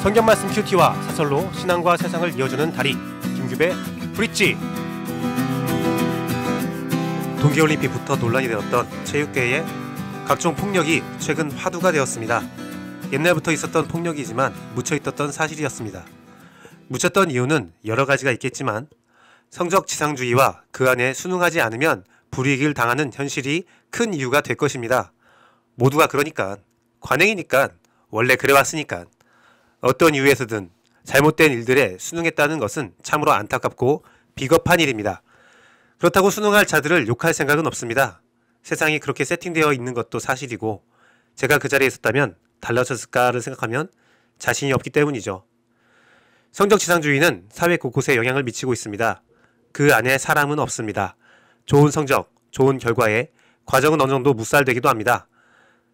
성경 말씀 큐티와 사설로 신앙과 세상을 이어주는 다리 김규배 브릿지. 동계올림픽부터 논란이 되었던 체육계의 각종 폭력이 최근 화두가 되었습니다. 옛날부터 있었던 폭력이지만 묻혀있었던 사실이었습니다. 묻혔던 이유는 여러 가지가 있겠지만 성적 지상주의와 그 안에 순응하지 않으면 불이익을 당하는 현실이 큰 이유가 될 것입니다. 모두가 그러니까, 관행이니까, 원래 그래왔으니까 어떤 이유에서든 잘못된 일들에 순응했다는 것은 참으로 안타깝고 비겁한 일입니다. 그렇다고 순응할 자들을 욕할 생각은 없습니다. 세상이 그렇게 세팅되어 있는 것도 사실이고 제가 그 자리에 있었다면 달라졌을까를 생각하면 자신이 없기 때문이죠. 성적 지상주의는 사회 곳곳에 영향을 미치고 있습니다. 그 안에 사람은 없습니다. 좋은 성적, 좋은 결과에 과정은 어느 정도 묵살되기도 합니다.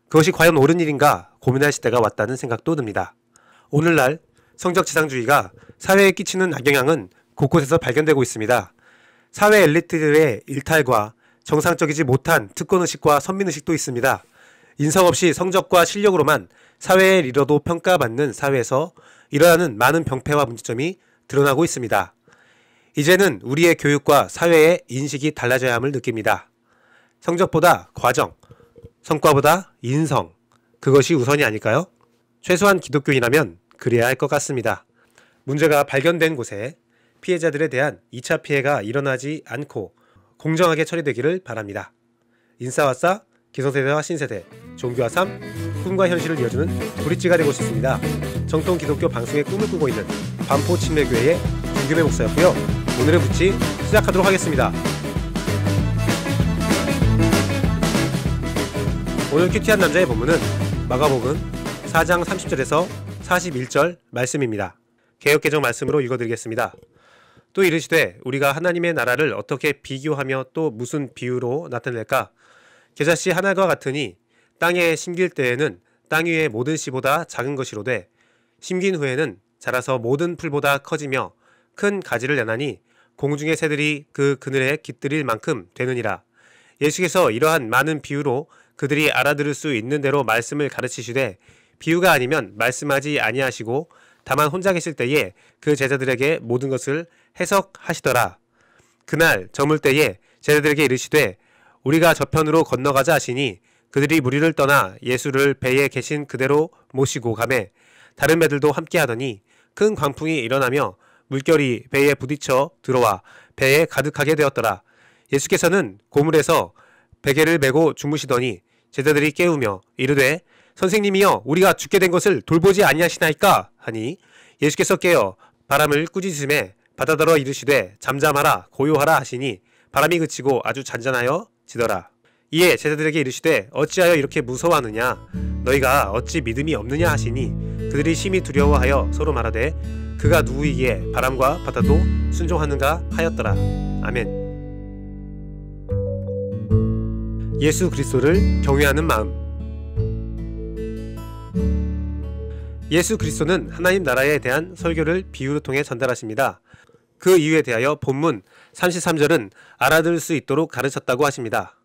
그것이 과연 옳은 일인가 고민할 시대가 왔다는 생각도 듭니다. 오늘날 성적 지상주의가 사회에 끼치는 악영향은 곳곳에서 발견되고 있습니다. 사회 엘리트들의 일탈과 정상적이지 못한 특권의식과 선민의식도 있습니다. 인성 없이 성적과 실력으로만 사회의 리더도 평가받는 사회에서 일어나는 많은 병폐와 문제점이 드러나고 있습니다. 이제는 우리의 교육과 사회의 인식이 달라져야 함을 느낍니다. 성적보다 과정, 성과보다 인성, 그것이 우선이 아닐까요? 최소한 기독교인이라면 그래야 할 것 같습니다. 문제가 발견된 곳에 피해자들에 대한 2차 피해가 일어나지 않고 공정하게 처리되기를 바랍니다. 인싸와싸, 기성세대와 신세대, 종교와 삶, 꿈과 현실을 이어주는 브릿지가 되고 싶습니다. 정통 기독교 방송의 꿈을 꾸고 있는 반포 침례교회의 김규배 목사였고요. 오늘의 브릿지 시작하도록 하겠습니다. 오늘 큐티한 남자의 본문은 마가복음 4장 30절에서 41절 말씀입니다. 개역개정 말씀으로 읽어드리겠습니다. 또 이르시되 우리가 하나님의 나라를 어떻게 비교하며 또 무슨 비유로 나타낼까? 겨자씨 하나가 같으니 땅에 심길 때에는 땅 위의 모든 씨보다 작은 것이로되 심긴 후에는 자라서 모든 풀보다 커지며 큰 가지를 내나니 공중의 새들이 그 그늘에 깃들일 만큼 되느니라. 예수께서 이러한 많은 비유로 그들이 알아들을 수 있는 대로 말씀을 가르치시되 비유가 아니면 말씀하지 아니하시고 다만 혼자 계실 때에 그 제자들에게 모든 것을 해석하시더라. 그날 저물 때에 제자들에게 이르시되 우리가 저편으로 건너가자 하시니 그들이 무리를 떠나 예수를 배에 계신 그대로 모시고 가매 다른 배들도 함께 하더니 큰 광풍이 일어나며 물결이 배에 부딪혀 들어와 배에 가득하게 되었더라. 예수께서는 고물에서 베개를 메고 주무시더니 제자들이 깨우며 이르되 선생님이여 우리가 죽게 된 것을 돌보지 아니하시나이까 하니 예수께서 깨어 바람을 꾸짖으심에 바다더러 이르시되 잠잠하라 고요하라 하시니 바람이 그치고 아주 잔잔하여 지더라. 이에 제자들에게 이르시되 어찌하여 이렇게 무서워하느냐 너희가 어찌 믿음이 없느냐 하시니 그들이 심히 두려워하여 서로 말하되 그가 누구이기에 바람과 바다도 순종하는가 하였더라. 아멘. 예수 그리스도를 경외하는 마음. 예수 그리스도는 하나님 나라에 대한 설교를 비유를 통해 전달하십니다. 그 이유에 대하여 본문 33절은 알아들을 수 있도록 가르쳤다고 하십니다.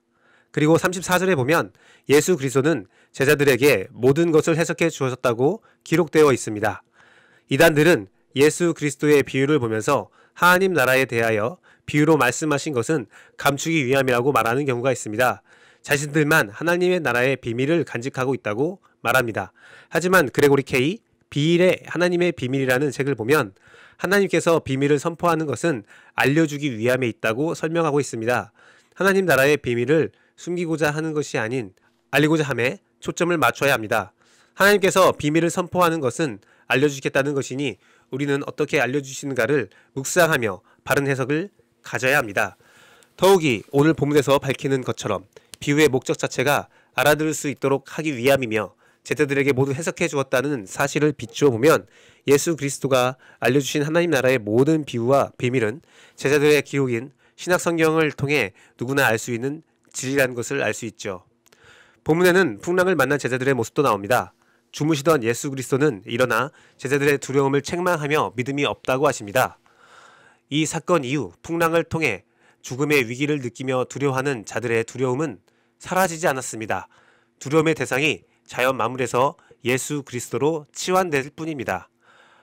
그리고 34절에 보면 예수 그리스도는 제자들에게 모든 것을 해석해 주셨다고 기록되어 있습니다. 이단들은 예수 그리스도의 비유를 보면서 하나님 나라에 대하여 비유로 말씀하신 것은 감추기 위함이라고 말하는 경우가 있습니다. 자신들만 하나님의 나라의 비밀을 간직하고 있다고 말합니다. 하지만 그레고리 K 비일의 하나님의 비밀이라는 책을 보면 하나님께서 비밀을 선포하는 것은 알려주기 위함에 있다고 설명하고 있습니다. 하나님 나라의 비밀을 숨기고자 하는 것이 아닌 알리고자 함에 초점을 맞춰야 합니다. 하나님께서 비밀을 선포하는 것은 알려주시겠다는 것이니 우리는 어떻게 알려주시는가를 묵상하며 바른 해석을 가져야 합니다. 더욱이 오늘 본문에서 밝히는 것처럼 비유의 목적 자체가 알아들을 수 있도록 하기 위함이며 제자들에게 모두 해석해 주었다는 사실을 비추어 보면 예수 그리스도가 알려주신 하나님 나라의 모든 비유와 비밀은 제자들의 기록인 신약 성경을 통해 누구나 알 수 있는 진리라는 것을 알 수 있죠. 본문에는 풍랑을 만난 제자들의 모습도 나옵니다. 주무시던 예수 그리스도는 일어나 제자들의 두려움을 책망하며 믿음이 없다고 하십니다. 이 사건 이후 풍랑을 통해 죽음의 위기를 느끼며 두려워하는 자들의 두려움은 사라지지 않았습니다. 두려움의 대상이 자연 만물에서 예수 그리스도로 치환될 뿐입니다.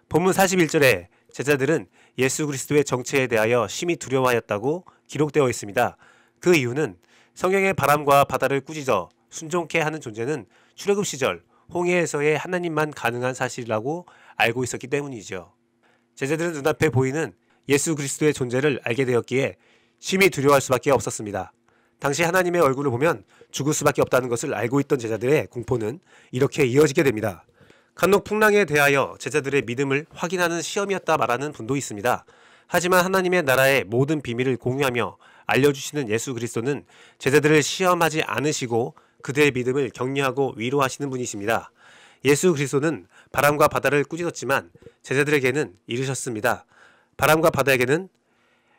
본문 41절에 제자들은 예수 그리스도의 정체에 대하여 심히 두려워하였다고 기록되어 있습니다. 그 이유는 성경의 바람과 바다를 꾸짖어 순종케 하는 존재는 출애굽 시절 홍해에서의 하나님만 가능한 사실이라고 알고 있었기 때문이죠. 제자들은 눈앞에 보이는 예수 그리스도의 존재를 알게 되었기에 심히 두려워할 수밖에 없었습니다. 당시 하나님의 얼굴을 보면 죽을 수밖에 없다는 것을 알고 있던 제자들의 공포는 이렇게 이어지게 됩니다. 간혹 풍랑에 대하여 제자들의 믿음을 확인하는 시험이었다 말하는 분도 있습니다. 하지만 하나님의 나라의 모든 비밀을 공유하며 알려주시는 예수 그리스도는 제자들을 시험하지 않으시고 그들의 믿음을 격려하고 위로하시는 분이십니다. 예수 그리스도는 바람과 바다를 꾸짖었지만 제자들에게는 이르셨습니다. 바람과 바다에게는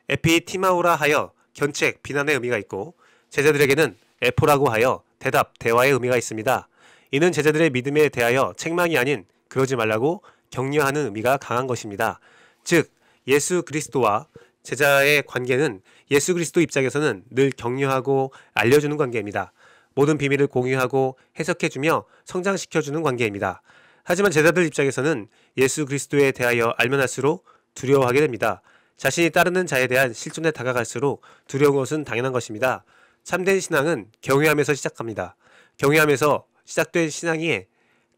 에피티마오라 하여 견책, 비난의 의미가 있고 제자들에게는 에포라고 하여 대답, 대화의 의미가 있습니다. 이는 제자들의 믿음에 대하여 책망이 아닌 그러지 말라고 격려하는 의미가 강한 것입니다. 즉 예수 그리스도와 제자의 관계는 예수 그리스도 입장에서는 늘 격려하고 알려주는 관계입니다. 모든 비밀을 공유하고 해석해주며 성장시켜주는 관계입니다. 하지만 제자들 입장에서는 예수 그리스도에 대하여 알면 할수록 두려워하게 됩니다. 자신이 따르는 자에 대한 실존에 다가갈수록 두려운 것은 당연한 것입니다. 참된 신앙은 경외함에서 시작합니다. 경외함에서 시작된 신앙이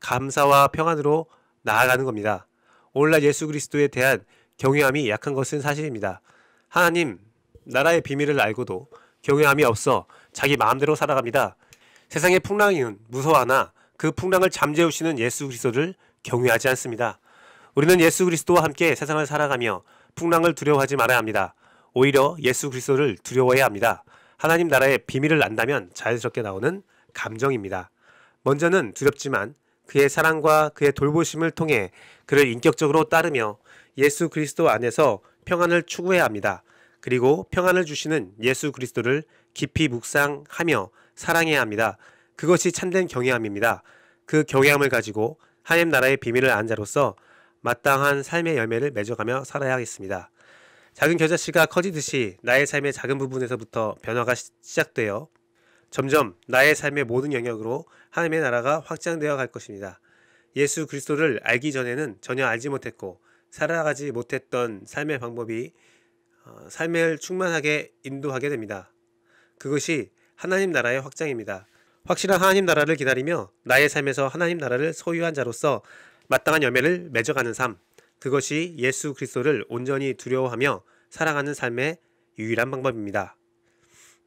감사와 평안으로 나아가는 겁니다. 오늘날 예수 그리스도에 대한 경외함이 약한 것은 사실입니다. 하나님, 나라의 비밀을 알고도 경외함이 없어 자기 마음대로 살아갑니다. 세상의 풍랑이는 무서워하나 그 풍랑을 잠재우시는 예수 그리스도를 경외하지 않습니다. 우리는 예수 그리스도와 함께 세상을 살아가며 풍랑을 두려워하지 말아야 합니다. 오히려 예수 그리스도를 두려워해야 합니다. 하나님 나라의 비밀을 안다면 자연스럽게 나오는 감정입니다. 먼저는 두렵지만 그의 사랑과 그의 돌보심을 통해 그를 인격적으로 따르며 예수 그리스도 안에서 평안을 추구해야 합니다. 그리고 평안을 주시는 예수 그리스도를 깊이 묵상하며 사랑해야 합니다. 그것이 참된 경외함입니다. 그 경외함을 가지고 하나님 나라의 비밀을 아는 자로서 마땅한 삶의 열매를 맺어가며 살아야 하겠습니다. 작은 겨자씨가 커지듯이 나의 삶의 작은 부분에서부터 변화가 시작되어 점점 나의 삶의 모든 영역으로 하나님의 나라가 확장되어 갈 것입니다. 예수 그리스도를 알기 전에는 전혀 알지 못했고 살아가지 못했던 삶의 방법이 삶을 충만하게 인도하게 됩니다. 그것이 하나님 나라의 확장입니다. 확실한 하나님 나라를 기다리며 나의 삶에서 하나님 나라를 소유한 자로서 마땅한 열매를 맺어가는 삶, 그것이 예수 그리스도를 온전히 두려워하며 살아가는 삶의 유일한 방법입니다.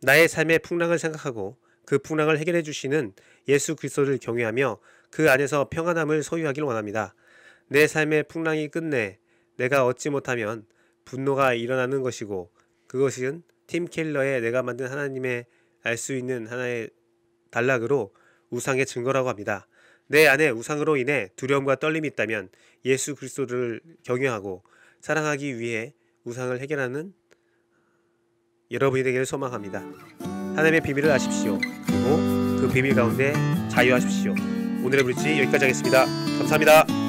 나의 삶의 풍랑을 생각하고 그 풍랑을 해결해 주시는 예수 그리스도를 경외하며 그 안에서 평안함을 소유하길 원합니다. 내 삶의 풍랑이 끝내 내가 얻지 못하면 분노가 일어나는 것이고 그것은 팀 켈러의 내가 만든 하나님의 알 수 있는 하나의 단락으로 우상의 증거라고 합니다. 내 안에 우상으로 인해 두려움과 떨림이 있다면 예수 그리스도를 경외하고 사랑하기 위해 우상을 해결하는 여러분이 되기를 소망합니다. 하나님의 비밀을 아십시오. 그리고 그 비밀 가운데 자유하십시오. 오늘의 브릿지 여기까지 하겠습니다. 감사합니다.